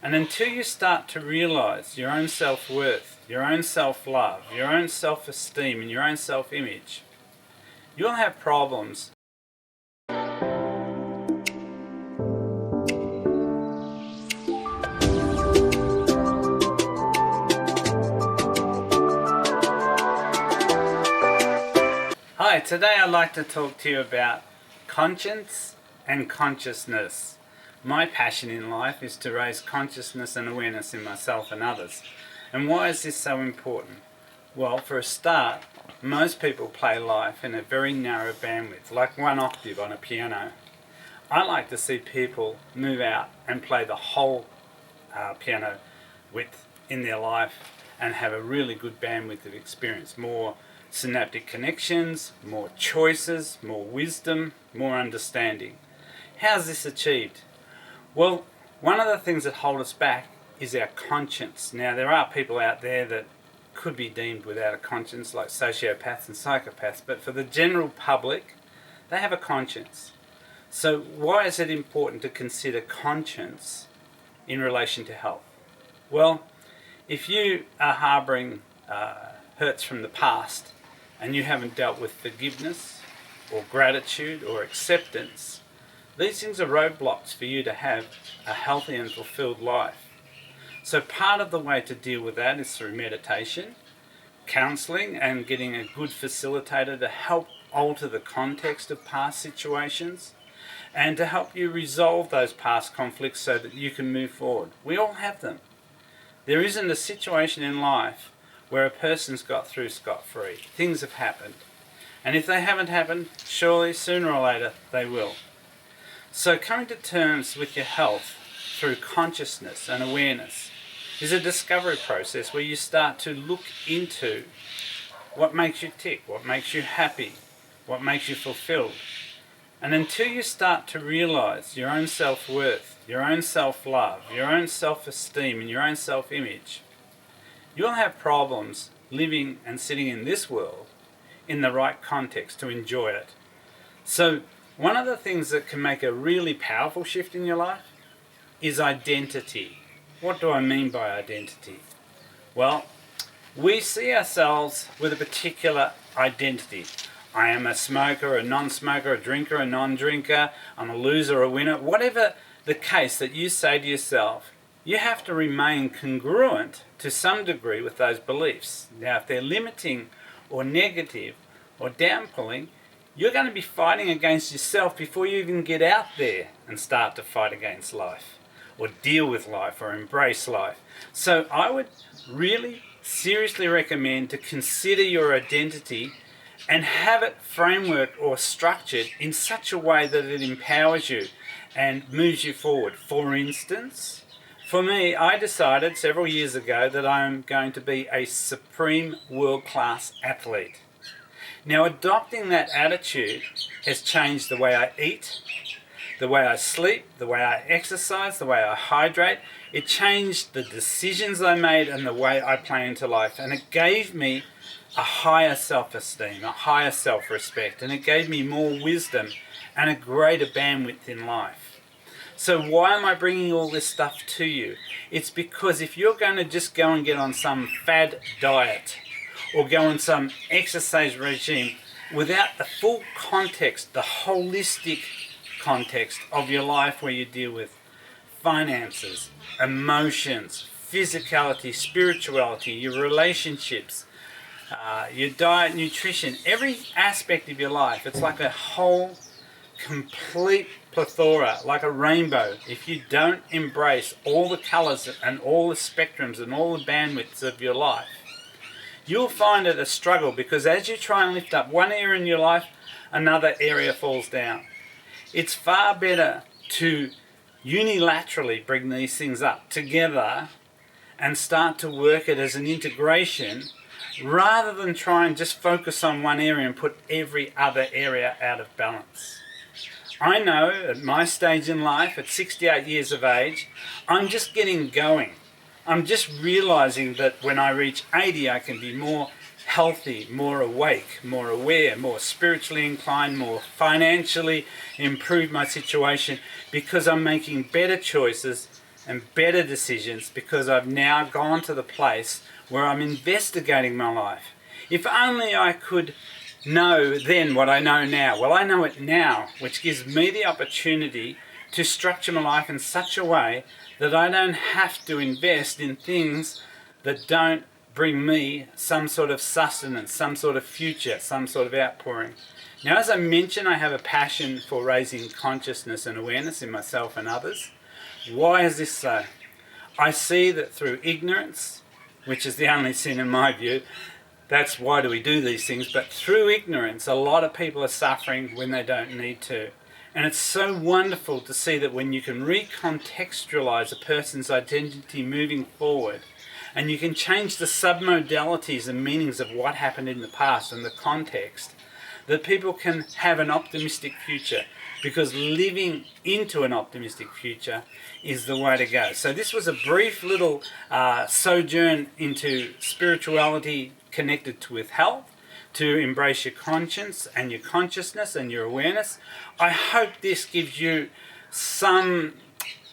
And until you start to realize your own self-worth, your own self-love, your own self-esteem and your own self-image, you'll have problems. Hi, today I'd like to talk to you about conscience and consciousness. My passion in life is to raise consciousness and awareness in myself and others. And why is this so important? Well, for a start, most people play life in a very narrow bandwidth, like one octave on a piano. I like to see people move out and play the whole piano width in their life and have a really good bandwidth of experience. More synaptic connections, more choices, more wisdom, more understanding. How's this achieved? Well, one of the things that hold us back is our conscience. Now, there are people out there that could be deemed without a conscience, like sociopaths and psychopaths, but for the general public, they have a conscience. So why is it important to consider conscience in relation to health? Well, if you are harboring hurts from the past and you haven't dealt with forgiveness or gratitude or acceptance, these things are roadblocks for you to have a healthy and fulfilled life. So part of the way to deal with that is through meditation, counseling, and getting a good facilitator to help alter the context of past situations and to help you resolve those past conflicts so that you can move forward. We all have them. There isn't a situation in life where a person's got through scot-free. Things have happened. And if they haven't happened, surely sooner or later they will. So coming to terms with your health through consciousness and awareness is a discovery process where you start to look into what makes you tick, what makes you happy, what makes you fulfilled. And until you start to realize your own self-worth, your own self-love, your own self-esteem and your own self-image, you'll have problems living and sitting in this world in the right context to enjoy it. So one of the things that can make a really powerful shift in your life is identity. What do I mean by identity? Well, we see ourselves with a particular identity. I am a smoker, a non-smoker, a drinker, a non-drinker, I'm a loser, a winner. Whatever the case that you say to yourself, you have to remain congruent to some degree with those beliefs. Now, if they're limiting or negative or downpulling, you're going to be fighting against yourself before you even get out there and start to fight against life or deal with life or embrace life. So I would really seriously recommend to consider your identity and have it frameworked or structured in such a way that it empowers you and moves you forward. For instance, for me, I decided several years ago that I'm going to be a supreme world-class athlete. Now, adopting that attitude has changed the way I eat, the way I sleep, the way I exercise, the way I hydrate. It changed the decisions I made and the way I play into life. And it gave me a higher self-esteem, a higher self-respect, and it gave me more wisdom and a greater bandwidth in life. So why am I bringing all this stuff to you? It's because if you're going to just go and get on some fad diet or go on some exercise regime without the full context, the holistic context of your life where you deal with finances, emotions, physicality, spirituality, your relationships, your diet, nutrition, every aspect of your life, it's like a whole complete plethora, like a rainbow. If you don't embrace all the colors and all the spectrums and all the bandwidths of your life, you'll find it a struggle, because as you try and lift up one area in your life, another area falls down. It's far better to unilaterally bring these things up together and start to work it as an integration, rather than try and just focus on one area and put every other area out of balance. I know at my stage in life, at 68 years of age, I'm just getting going. I'm just realizing that when I reach 80, I can be more healthy, more awake, more aware, more spiritually inclined, more financially improve my situation, because I'm making better choices and better decisions because I've now gone to the place where I'm investigating my life. If only I could know then what I know now. Well, I know it now, which gives me the opportunity to structure my life in such a way that I don't have to invest in things that don't bring me some sort of sustenance, some sort of future, some sort of outpouring. Now, as I mentioned, I have a passion for raising consciousness and awareness in myself and others. Why is this so? I see that through ignorance, which is the only sin in my view, that's why do we do these things, but through ignorance, a lot of people are suffering when they don't need to. And it's so wonderful to see that when you can recontextualize a person's identity moving forward, and you can change the submodalities and meanings of what happened in the past and the context, that people can have an optimistic future, because living into an optimistic future is the way to go. So this was a brief little sojourn into spirituality connected with health, to embrace your conscience and your consciousness and your awareness. I hope this gives you some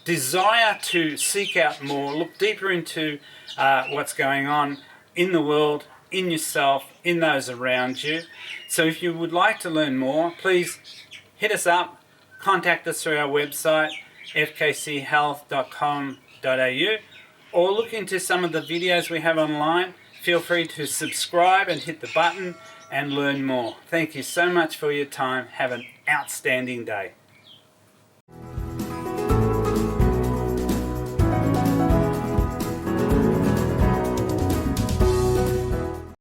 desire to seek out more, look deeper into what's going on in the world, in yourself, in those around you. So if you would like to learn more, please hit us up, contact us through our website, fkchealth.com.au, or look into some of the videos we have online. Feel free to subscribe and hit the button and learn more. Thank you so much for your time. Have an outstanding day.